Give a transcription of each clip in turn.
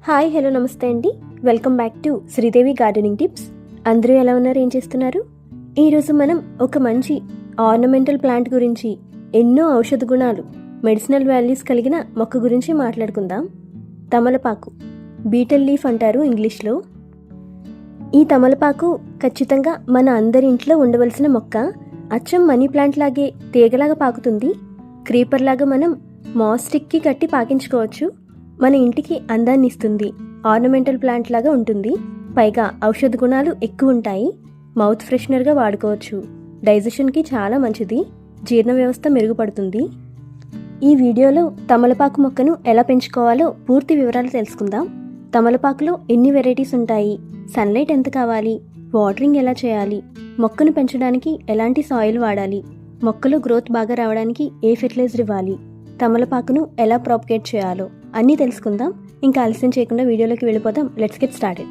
Hi hello నమస్తే అండి. Welcome back to Sridevi gardening tips. అందరూ ఎలా ఉన్నారు, ఏం చేస్తున్నారు? ఈరోజు మనం ఒక మంచి ఆర్నమెంటల్ ప్లాంట్ గురించి, ఎన్నో ఔషధ గుణాలు, మెడిసినల్ వాల్యూస్ కలిగిన మొక్క గురించి మాట్లాడుకుందాం. తమలపాకు, బీటల్ లీఫ్ అంటారు ఇంగ్లీష్లో. ఈ తమలపాకు ఖచ్చితంగా మన అందరి ఇంట్లో ఉండవలసిన మొక్క. అచ్చం మనీ ప్లాంట్ లాగే తీగలాగా పాకుతుంది. క్రీపర్ లాగా మనం మాస్టిక్కి కట్టి పాకించుకోవచ్చు. మన ఇంటికి అందాన్ని ఇస్తుంది. ఆర్నమెంటల్ ప్లాంట్ లాగా ఉంటుంది. పైగా ఔషధ గుణాలు ఎక్కువ ఉంటాయి. మౌత్ ఫ్రెషనర్గా వాడుకోవచ్చు. డైజెషన్కి చాలా మంచిది. జీర్ణ వ్యవస్థ మెరుగుపడుతుంది. ఈ వీడియోలో తమలపాకు మొక్కను ఎలా పెంచుకోవాలో పూర్తి వివరాలు తెలుసుకుందాం. తమలపాకులో ఎన్ని వెరైటీస్ ఉంటాయి, సన్లైట్ ఎంత కావాలి, వాటరింగ్ ఎలా చేయాలి, మొక్కను పెంచడానికి ఎలాంటి సాయిల్ వాడాలి, మొక్కలో గ్రోత్ బాగా రావడానికి ఏ ఫెర్టిలైజర్ ఇవ్వాలి, తమలపాకును ఎలా ప్రాపగేట్ చేయాలో అన్నీ తెలుసుకుందాం. ఇంకా ఆలస్యం చేయకుండా వీడియోలోకి వెళ్ళిపోదాం. Let's get started.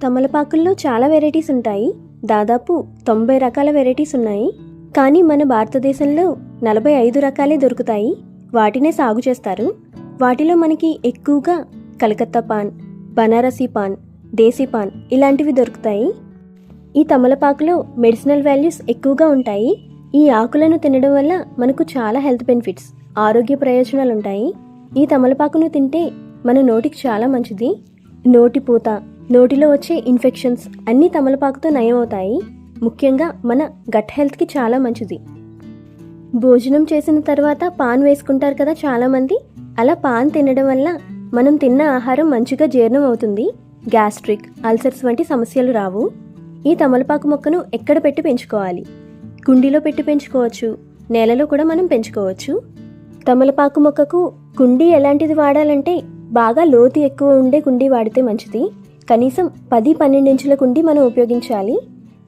తమలపాకుల్లో చాలా వెరైటీస్ ఉంటాయి. దాదాపు 90 రకాల వెరైటీస్ ఉన్నాయి. కానీ మన భారతదేశంలో 45 రకాలే దొరుకుతాయి. వాటినే సాగు చేస్తారు. వాటిలో మనకి ఎక్కువగా కలకత్తా పాన్, బనారసీ పాన్, దేశీ పాన్ ఇలాంటివి దొరుకుతాయి. ఈ తమలపాకులో మెడిసినల్ వాల్యూస్ ఎక్కువగా ఉంటాయి. ఈ ఆకులను తినడం వల్ల మనకు చాలా హెల్త్ బెనిఫిట్స్, ఆరోగ్య ప్రయోజనాలు ఉంటాయి. ఈ తమలపాకును తింటే మన నోటికి చాలా మంచిది. నోటి పూత, నోటిలో వచ్చే ఇన్ఫెక్షన్స్ అన్నీ తమలపాకుతో నయమవుతాయి. ముఖ్యంగా మన గట్ హెల్త్కి చాలా మంచిది. భోజనం చేసిన తర్వాత పాన్ వేసుకుంటారు కదా చాలామంది. అలా పాన్ తినడం వల్ల మనం తిన్న ఆహారం మంచిగా జీర్ణం అవుతుంది. గ్యాస్ట్రిక్, అల్సర్స్ వంటి సమస్యలు రావు. ఈ తమలపాకు మొక్కను ఎక్కడ పెట్టి పెంచుకోవాలి? కుండీలో పెట్టి పెంచుకోవచ్చు. నేలలో కూడా మనం పెంచుకోవచ్చు. తమలపాకు మొక్కకు కుండీ ఎలాంటిది వాడాలంటే బాగా లోతు ఎక్కువ ఉండే కుండీ వాడితే మంచిది. కనీసం 10-12 ఇంచుల కుండీ మనం ఉపయోగించాలి.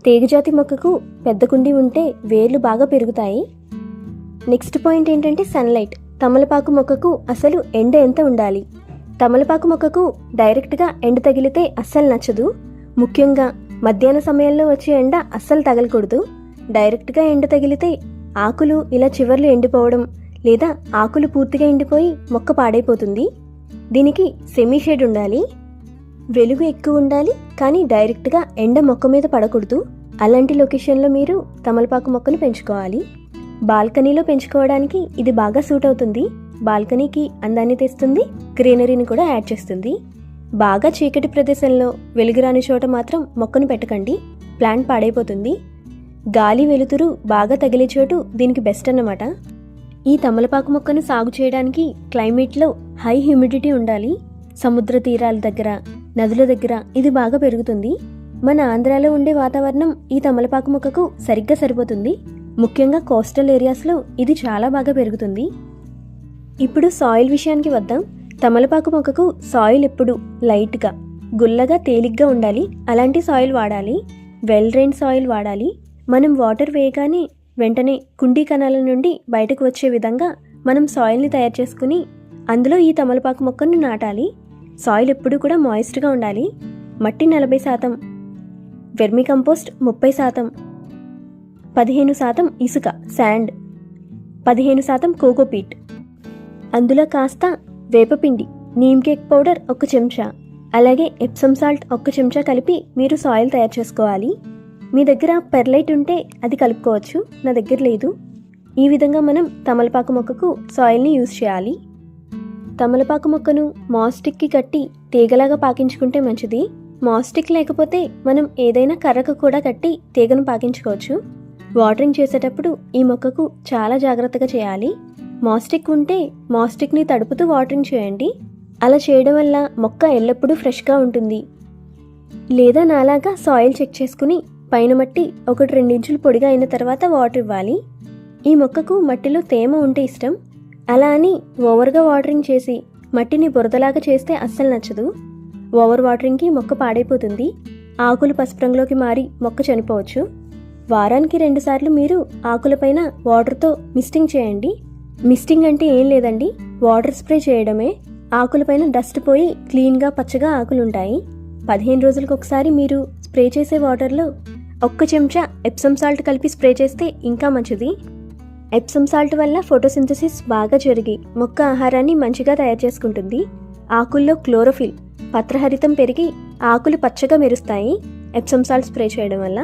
తీగజాతి మొక్కకు పెద్ద కుండీ ఉంటే వేర్లు బాగా పెరుగుతాయి. నెక్స్ట్ పాయింట్ ఏంటంటే సన్లైట్. తమలపాకు మొక్కకు అసలు ఎండ ఎంత ఉండాలి? తమలపాకు మొక్కకు డైరెక్ట్గా ఎండ తగిలితే అస్సలు నచ్చదు. ముఖ్యంగా మధ్యాహ్న సమయంలో వచ్చే ఎండ అస్సలు తగలకూడదు. డైరెక్ట్గా ఎండ తగిలితే ఆకులు ఇలా చివర్లు ఎండిపోవడం, లేదా ఆకులు పూర్తిగా ఎండిపోయి మొక్క పాడైపోతుంది. దీనికి సెమీ షేడ్ ఉండాలి. వెలుగు ఎక్కువ ఉండాలి, కానీ డైరెక్ట్గా ఎండ మొక్క మీద పడకూడదు. అలాంటి లొకేషన్లో మీరు తమలపాకు మొక్కను పెంచుకోవాలి. బాల్కనీలో పెంచుకోవడానికి ఇది బాగా సూట్ అవుతుంది. బాల్కనీకి అందాన్ని తెస్తుంది, గ్రీనరీని కూడా యాడ్ చేస్తుంది. బాగా చీకటి ప్రదేశంలో, వెలుగురాని చోట మాత్రం మొక్కను పెట్టకండి. ప్లాంట్ పాడైపోతుంది. గాలి వెలుతురు బాగా తగిలే చోటు దీనికి బెస్ట్ అన్నమాట. ఈ తమలపాకు మొక్కను సాగు చేయడానికి క్లైమేట్లో హై హ్యూమిడిటీ ఉండాలి. సముద్ర తీరాల దగ్గర, నదుల దగ్గర ఇది బాగా పెరుగుతుంది. మన ఆంధ్రాలో ఉండే వాతావరణం ఈ తమలపాకు మొక్కకు సరిగ్గా సరిపోతుంది. ముఖ్యంగా కోస్టల్ ఏరియాస్లో ఇది చాలా బాగా పెరుగుతుంది. ఇప్పుడు సాయిల్ విషయానికి వద్దాం. తమలపాకు మొక్కకు సాయిల్ ఎప్పుడు లైట్గా, గుల్లగా, తేలిగ్గా ఉండాలి. అలాంటి సాయిల్ వాడాలి. వెల్ డ్రైన్ సాయిల్ వాడాలి. మనం వాటర్ వేయగానే వెంటనే కుండీ కణాల నుండి బయటకు వచ్చే విధంగా మనం సాయిల్ని తయారు చేసుకుని అందులో ఈ తమలపాకు మొక్కను నాటాలి. సాయిల్ ఎప్పుడు కూడా మాయిస్ట్గా ఉండాలి. మట్టి 40%, వెర్మి కంపోస్ట్ 30%, 15% ఇసుక శాండ్, 15% కోకోపీట్, అందులో కాస్త వేపపిండి, నీమ్ కేక్ పౌడర్ 1 చెంచా, అలాగే ఎప్సమ్ సాల్ట్ 1 చెంచా కలిపి మీరు సాయిల్ తయారు చేసుకోవాలి. మీ దగ్గర పెర్లైట్ ఉంటే అది కలుపుకోవచ్చు. నా దగ్గర లేదు. ఈ విధంగా మనం తమలపాకు మొక్కకు సాయిల్ని యూజ్ చేయాలి. తమలపాకు మొక్కను మాస్టిక్కి కట్టి తీగలాగా పాకించుకుంటే మంచిది. మాస్టిక్ లేకపోతే మనం ఏదైనా కర్రకు కూడా కట్టి తీగను పాకించుకోవచ్చు. వాటరింగ్ చేసేటప్పుడు ఈ మొక్కకు చాలా జాగ్రత్తగా చేయాలి. మాస్టిక్ ఉంటే మాస్టిక్ని తడుపుతూ వాటరింగ్ చేయండి. అలా చేయడం వల్ల మొక్క ఎల్లప్పుడూ ఫ్రెష్గా ఉంటుంది. లేదా నాలాగా సాయిల్ చెక్ చేసుకుని పైన మట్టి 1-2 ఇంచులు పొడిగా అయిన తర్వాత వాటర్ ఇవ్వాలి. ఈ మొక్కకు మట్టిలో తేమ ఉంటే ఇష్టం. అలా అని ఓవర్గా వాటరింగ్ చేసి మట్టిని బురదలాగా చేస్తే అస్సలు నచ్చదు. ఓవర్ వాటరింగ్కి మొక్క పాడైపోతుంది. ఆకులు పసుపు రంగులోకి మారి మొక్క చనిపోవచ్చు. వారానికి 2 సార్లు మీరు ఆకులపైన వాటర్తో మిస్టింగ్ చేయండి. మిస్టింగ్ అంటే ఏం లేదండి, వాటర్ స్ప్రే చేయడమే. ఆకులపైన డస్ట్ పోయి క్లీన్గా పచ్చగా ఆకులుంటాయి. 15 రోజులకు ఒకసారి మీరు స్ప్రే చేసే వాటర్లో 1 చెంచా ఎప్సమ్ సాల్ట్ కలిపి స్ప్రే చేస్తే ఇంకా మంచిది. ఎప్సమ్ సాల్ట్ వల్ల ఫోటోసింథసిస్ బాగా జరిగి మొక్క ఆహారాన్ని మంచిగా తయారు చేసుకుంటుంది. ఆకుల్లో క్లోరోఫిల్ పత్రహరితం పెరిగి ఆకులు పచ్చగా మెరుస్తాయి ఎప్సమ్ సాల్ట్ స్ప్రే చేయడం వల్ల.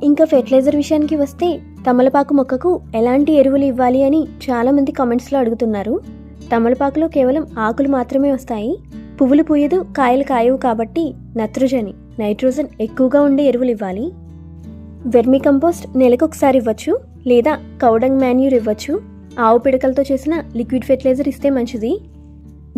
ఇంకా ఫెర్టిలైజర్ విషయానికి వస్తే తమలపాకు మొక్కకు ఎలాంటి ఎరువులు ఇవ్వాలి అని చాలామంది కామెంట్స్లో అడుగుతున్నారు. తమలపాకులో కేవలం ఆకులు మాత్రమే వస్తాయి, పువ్వులు పూయదు, కాయలు కాయవు. కాబట్టి నైట్రోజన్ ఎక్కువగా ఉండే ఎరువులు ఇవ్వాలి. వెర్మి కంపోస్ట్ నెలకొకసారి ఇవ్వచ్చు, లేదా కౌడంగ్ మాన్యూర్ ఇవ్వచ్చు. ఆవు పిడకలతో చేసిన లిక్విడ్ ఫెర్టిలైజర్ ఇస్తే మంచిది.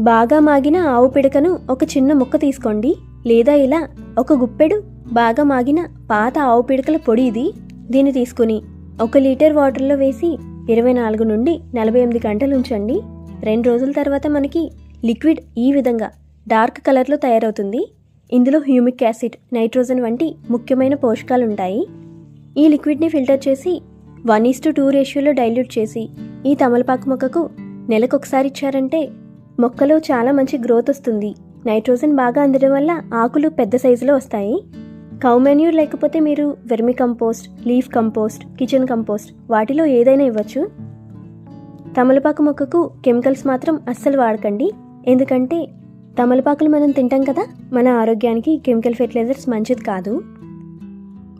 బాగా మాగిన ఆవు పిడకను ఒక చిన్న ముక్క తీసుకోండి, లేదా ఇలా ఒక గుప్పెడు బాగా మాగిన పాత ఆవు పిడకల పొడి ఇది. దీన్ని తీసుకుని 1 లీటర్ వాటర్లో వేసి 24 నుండి 48 గంటలు ఉంచండి. 2 రోజుల తర్వాత మనకి లిక్విడ్ ఈ విధంగా డార్క్ కలర్లో తయారవుతుంది. ఇందులో హ్యూమిక్ యాసిడ్, నైట్రోజన్ వంటి ముఖ్యమైన పోషకాలు ఉంటాయి. ఈ లిక్విడ్ని ఫిల్టర్ చేసి 1:2 రేషియోలో డైల్యూట్ చేసి ఈ తమలపాకు మొక్కకు నెలకొకసారి ఇచ్చారంటే మొక్కలో చాలా మంచి గ్రోత్ వస్తుంది. నైట్రోజన్ బాగా అందడం వల్ల ఆకులు పెద్ద సైజులో వస్తాయి. కౌ మాన్యూర్ లేకపోతే మీరు vermi compost, leaf compost, kitchen compost వాటిలో ఏదైనా ఇవ్వచ్చు. తమలపాకు మొక్కకు కెమికల్స్ మాత్రం అస్సలు వాడకండి, ఎందుకంటే తమలపాకులు మనం తింటాం కదా, మన ఆరోగ్యానికి కెమికల్ ఫెర్టిలైజర్స్ మంచిది కాదు.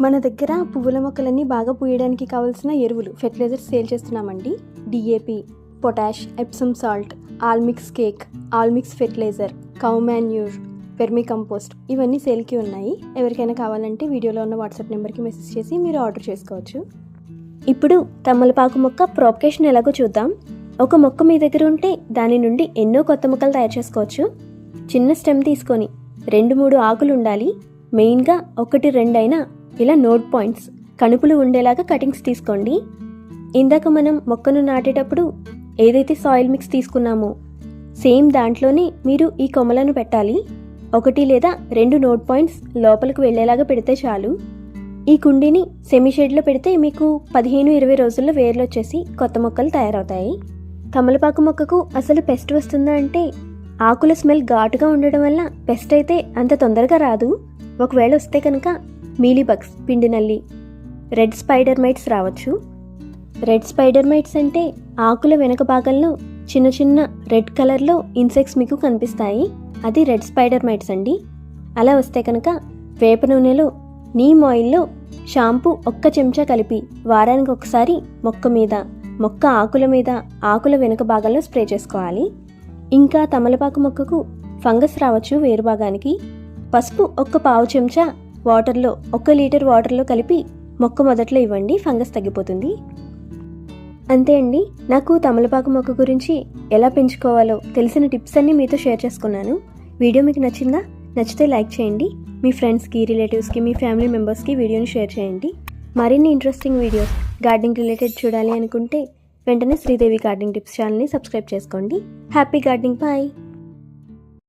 మన దగ్గర పువ్వుల మొక్కలన్నీ బాగా పూయడానికి కావాల్సిన ఎరువులు ఫెర్టిలైజర్స్ సేల్ చేస్తున్నామండి. DAP, potash, Epsom salt, all mix cake, all mix fertilizer, cow manure, vermicompost ఇవన్నీ సేల్కి ఉన్నాయి. ఎవరికైనా కావాలంటే వీడియోలో ఉన్న వాట్సాప్ నెంబర్కి మెసేజ్ చేసి మీరు ఆర్డర్ చేసుకోవచ్చు. ఇప్పుడు తమలపాకు మొక్క ప్రాపగేషన్ ఎలాగో చూద్దాం. ఒక మొక్క మీ దగ్గర ఉంటే దాని నుండి ఎన్నో కొత్త మొక్కలు తయారు చేసుకోవచ్చు. చిన్న స్టెమ్ తీసుకొని 2-3 ఆకులు ఉండాలి. మెయిన్గా 1-2 అయినా ఇలా నోడ్ పాయింట్స్, కణుపులు ఉండేలాగా కటింగ్స్ తీసుకోండి. ఇందాక మనం మొక్కను నాటేటప్పుడు ఏదైతే సాయిల్ మిక్స్ తీసుకున్నామో సేమ్ దాంట్లోనే మీరు ఈ కొమ్మలను పెట్టాలి. 1 లేదా 2 నోడ్ పాయింట్స్ లోపలికి వెళ్ళేలాగా పెడితే చాలు. ఈ కుండీని సెమీ షేడ్లో పెడితే మీకు 15-20 రోజుల్లో వేర్లు వచ్చేసి కొత్త మొక్కలు తయారవుతాయి. తమలపాకు మొక్కకు అసలు పెస్ట్ వస్తుందా అంటే ఆకుల స్మెల్ ఘాటుగా ఉండడం వల్ల పెస్ట్ అయితే అంత తొందరగా రాదు. ఒకవేళ వస్తే కనుక మీలీబగ్స్, పిండి నల్లి, రెడ్ స్పైడర్ మైట్స్ రావచ్చు. రెడ్ స్పైడర్ మైట్స్ అంటే ఆకుల వెనక భాగంలో చిన్న చిన్న రెడ్ కలర్లో ఇన్సెక్ట్స్ మీకు కనిపిస్తాయి. అది రెడ్ స్పైడర్ మైట్స్ అండి. అలా వస్తే కనుక వేప నూనెలో నీమ్ ఆయిల్లో షాంపూ 1 చెంచా కలిపి వారానికి ఒకసారి మొక్క మీద, మొక్క ఆకుల మీద, ఆకుల వెనుక భాగంలో స్ప్రే చేసుకోవాలి. ఇంకా తమలపాకు మొక్కకు ఫంగస్ రావచ్చు వేరు భాగానికి. పసుపు 1 పావు చెంచా వాటర్లో 1 లీటర్ వాటర్లో కలిపి మొక్క మొదట్లో ఇవ్వండి, ఫంగస్ తగ్గిపోతుంది. అంతే అండి. నాకు తమలపాకు మొక్క గురించి ఎలా పెంచుకోవాలో తెలిసిన టిప్స్ అన్నీ మీతో షేర్ చేసుకున్నాను. వీడియో మీకు నచ్చిందా? నచ్చితే లైక్ చేయండి. మీ ఫ్రెండ్స్కి, రిలేటివ్స్కి, మీ ఫ్యామిలీ మెంబర్స్కి వీడియోని షేర్ చేయండి. మరిన్ని ఇంట్రెస్టింగ్ వీడియోస్ గార్డెనింగ్ రిలేటెడ్ చూడాలి అనుకుంటే వెంటనే శ్రీదేవి గార్డెనింగ్ టిప్స్ ఛానల్ని సబ్స్క్రైబ్ చేసుకోండి. Happy gardening, bye.